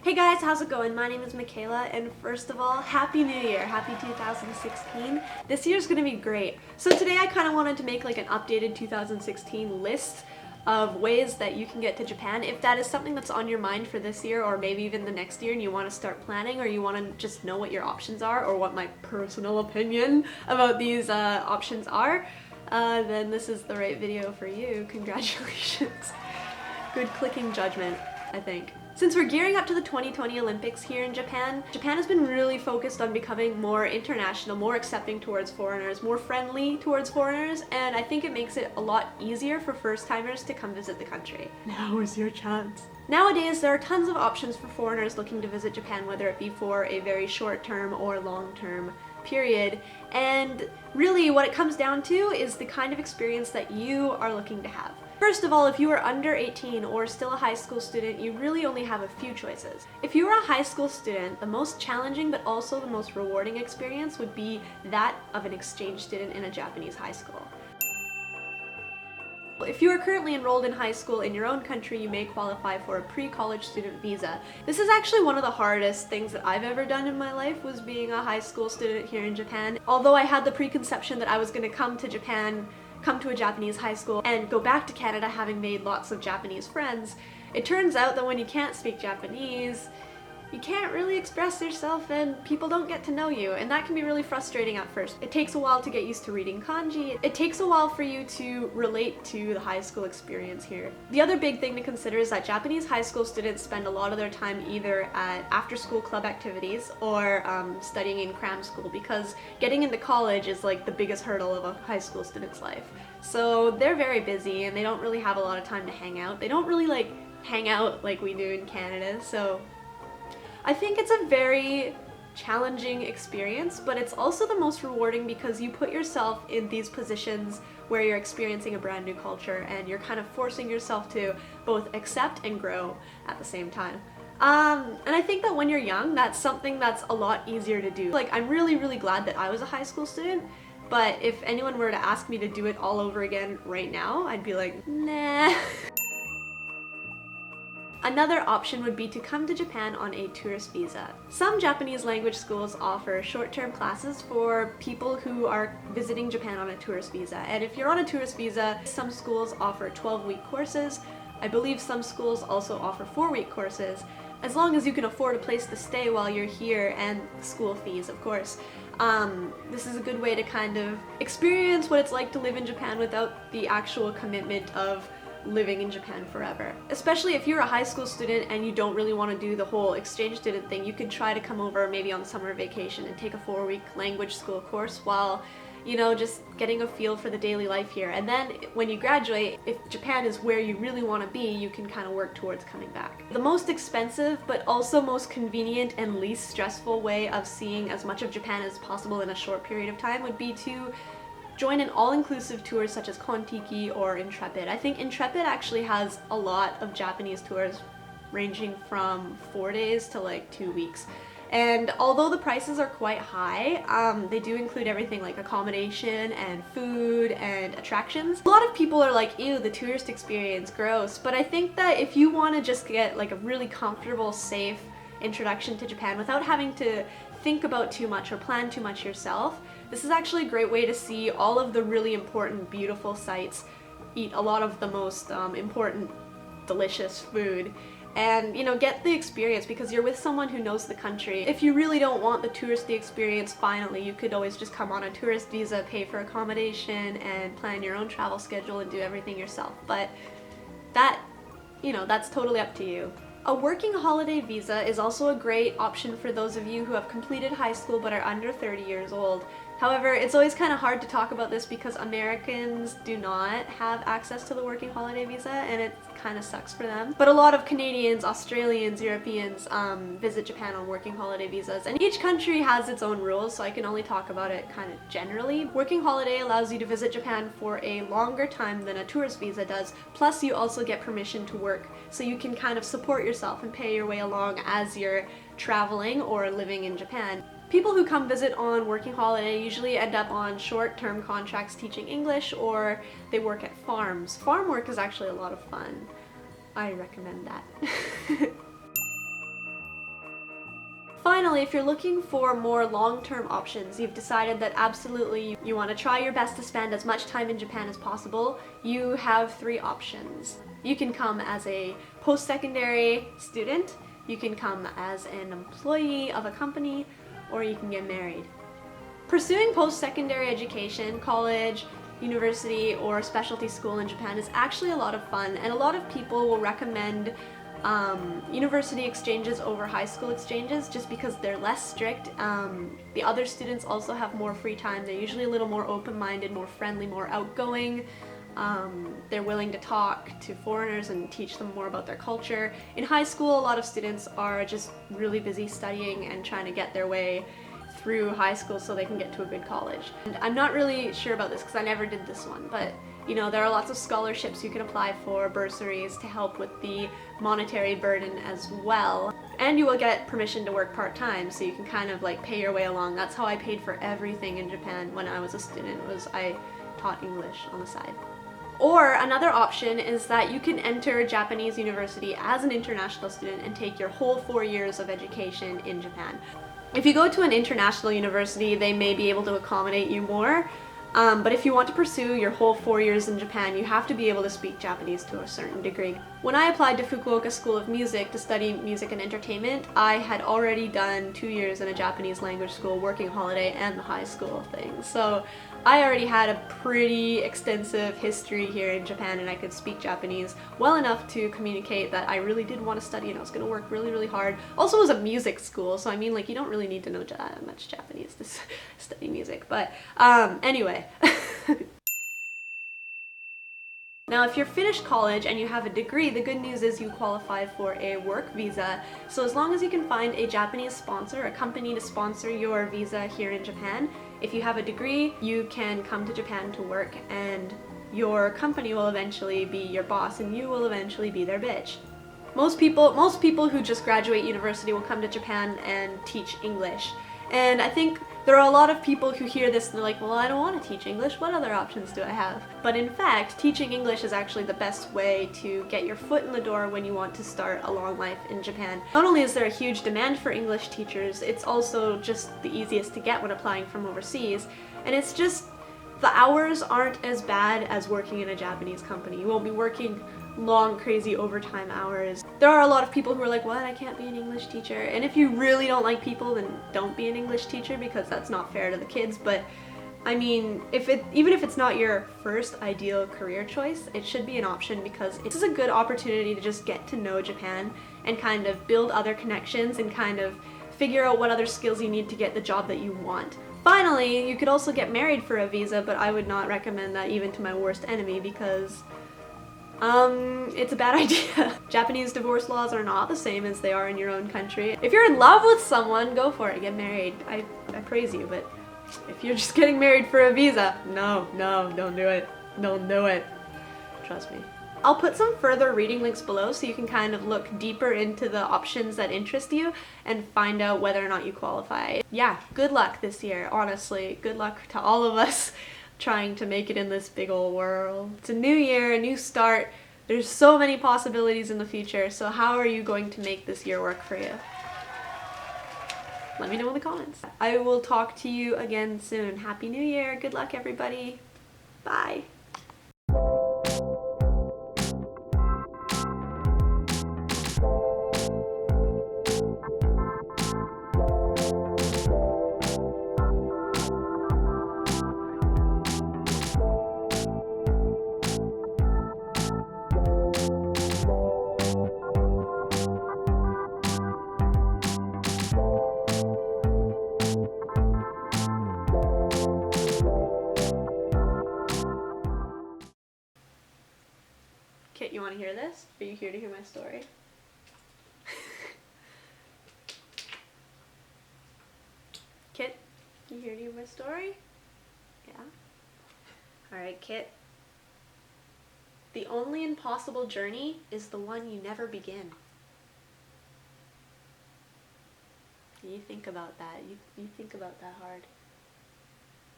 Hey guys, how's it going? My name is Micaela, and first of all, Happy New Year! Happy 2016. This year's gonna be great. So today I kind of wanted to make like an updated 2016 list of ways that you can get to Japan. If that is something that's on your mind for this year or maybe even the next year and you want to start planning or you want to just know what your options are or what my personal opinion about these options are, then this is the right video for you. Congratulations. Good clicking judgment, I think. Since we're gearing up to the 2020 Olympics here in Japan, Japan has been really focused on becoming more international, more accepting towards foreigners, more friendly towards foreigners, and I think it makes it a lot easier for first-timers to come visit the country. Now is your chance. Nowadays, there are tons of options for foreigners looking to visit Japan, whether it be for a very short-term or long-term period, and really what it comes down to is the kind of experience that you are looking to have. First of all, if you are under 18 or still a high school student, you really only have a few choices. If you are a high school student, the most challenging but also the most rewarding experience would be that of an exchange student in a Japanese high school. If you are currently enrolled in high school in your own country, you may qualify for a pre-college student visa. This is actually one of the hardest things that I've ever done in my life, was being a high school student here in Japan. Although I had the preconception that I was going to come to Japan, come to a Japanese high school, and go back to Canada having made lots of Japanese friends, it turns out that when you can't speak Japanese, you can't really express yourself and people don't get to know you, and that can be really frustrating at first. It takes a while to get used to reading kanji. It takes a while for you to relate to the high school experience here. The other big thing to consider is that Japanese high school students spend a lot of their time either at after-school club activities or studying in cram school, because getting into college is like the biggest hurdle of a high school student's life. So they're very busy and they don't really have a lot of time to hang out. They don't really like hang out like we do in Canada, so I think it's a very challenging experience, but it's also the most rewarding because you put yourself in these positions where you're experiencing a brand new culture and you're kind of forcing yourself to both accept and grow at the same time. And I think that when you're young, that's something that's a lot easier to do. Like, I'm really glad that I was a high school student, but if anyone were to ask me to do it all over again right now, I'd be like, nah. Another option would be to come to Japan on a tourist visa. Some Japanese language schools offer short-term classes for people who are visiting Japan on a tourist visa. And if you're on a tourist visa, some schools offer 12-week courses. I believe some schools also offer 4-week courses, as long as you can afford a place to stay while you're here, and school fees, of course. This is a good way to kind of experience what it's like to live in Japan without the actual commitment of living in Japan forever. Especially if you're a high school student and you don't really want to do the whole exchange student thing, you could try to come over maybe on summer vacation and take a 4-week language school course while, you know, just getting a feel for the daily life here. And then when you graduate, if Japan is where you really want to be, you can kind of work towards coming back. The most expensive but also most convenient and least stressful way of seeing as much of Japan as possible in a short period of time would be to join an all-inclusive tour such as Kontiki or Intrepid. I think Intrepid actually has a lot of Japanese tours ranging from 4 days to like 2 weeks. And although the prices are quite high, they do include everything like accommodation and food and attractions. A lot of people are like, ew, the tourist experience, gross. But I think that if you want to just get like a really comfortable, safe introduction to Japan without having to think about too much or plan too much yourself, this is actually a great way to see all of the really important, beautiful sights, eat a lot of the most important, delicious food, and, you know, get the experience because you're with someone who knows the country. If you really don't want the touristy experience, finally, you could always just come on a tourist visa, pay for accommodation, and plan your own travel schedule and do everything yourself. But that, you know, that's totally up to you. A working holiday visa is also a great option for those of you who have completed high school but are under 30 years old. However, it's always kind of hard to talk about this because Americans do not have access to the working holiday visa, and it kind of sucks for them. But a lot of Canadians, Australians, Europeans visit Japan on working holiday visas, and each country has its own rules, so I can only talk about it kind of generally. Working holiday allows you to visit Japan for a longer time than a tourist visa does, plus you also get permission to work, so you can kind of support yourself and pay your way along as you're traveling or living in Japan. People who come visit on working holiday usually end up on short-term contracts teaching English, or they work at farms. Farm work is actually a lot of fun. I recommend that. Finally, if you're looking for more long-term options, you've decided that absolutely you want to try your best to spend as much time in Japan as possible, you have 3 options. You can come as a post-secondary student, you can come as an employee of a company, or you can get married. Pursuing post-secondary education, college, university, or specialty school in Japan is actually a lot of fun, and a lot of people will recommend university exchanges over high school exchanges just because they're less strict. The other students also have more free time. They're usually a little more open-minded, more friendly, more outgoing. They're willing to talk to foreigners and teach them more about their culture. In high school, a lot of students are just really busy studying and trying to get their way through high school so they can get to a good college. And I'm not really sure about this because I never did this one, but you know, there are lots of scholarships you can apply for, bursaries to help with the monetary burden as well. And you will get permission to work part-time, so you can kind of like pay your way along. That's how I paid for everything in Japan when I was a student, was I taught English on the side. Or another option is that you can enter Japanese university as an international student and take your whole 4 years of education in Japan. If you go to an international university, they may be able to accommodate you more. But if you want to pursue your whole 4 years in Japan, you have to be able to speak Japanese to a certain degree. When I applied to Fukuoka School of Music to study music and entertainment, I had already done 2 years in a Japanese language school, working holiday, and the high school thing. So I already had a pretty extensive history here in Japan, and I could speak Japanese well enough to communicate that I really did want to study and I was going to work really, really hard. Also, it was a music school, so I mean, like, you don't really need to know much Japanese to study music. But anyway. Now, if you're finished college and you have a degree, the good news is you qualify for a work visa. So as long as you can find a Japanese sponsor, a company to sponsor your visa here in Japan, if you have a degree, you can come to Japan to work, and your company will eventually be your boss and you will eventually be their bitch. Most people who just graduate university will come to Japan and teach English. And I think there are a lot of people who hear this and they're like, well, I don't want to teach English, what other options do I have? But in fact, teaching English is actually the best way to get your foot in the door when you want to start a long life in Japan. Not only is there a huge demand for English teachers, it's also just the easiest to get when applying from overseas. And it's just, the hours aren't as bad as working in a Japanese company. You won't be working long, crazy overtime hours. There are a lot of people who are like, what, I can't be an English teacher. And if you really don't like people, then don't be an English teacher, because that's not fair to the kids. But I mean, even if it's not your first ideal career choice, it should be an option, because it's a good opportunity to just get to know Japan and kind of build other connections and kind of figure out what other skills you need to get the job that you want. Finally, you could also get married for a visa, but I would not recommend that even to my worst enemy, because it's a bad idea. Japanese divorce laws are not the same as they are in your own country. If you're in love with someone, go for it, get married. I praise you, but if you're just getting married for a visa, no, don't do it. Don't do it. Trust me. I'll put some further reading links below so you can kind of look deeper into the options that interest you and find out whether or not you qualify. Yeah, good luck this year, honestly. Good luck to all of us trying to make it in this big old world. It's a new year, a new start. There's so many possibilities in the future, so how are you going to make this year work for you? Let me know in the comments. I will talk to you again soon. Happy New Year. Good luck, everybody. Bye. Kit, you want to hear this? Are you here to hear my story? Kit, you here to hear my story? Yeah? Alright, Kit. The only impossible journey is the one you never begin. You think about that. You think about that hard.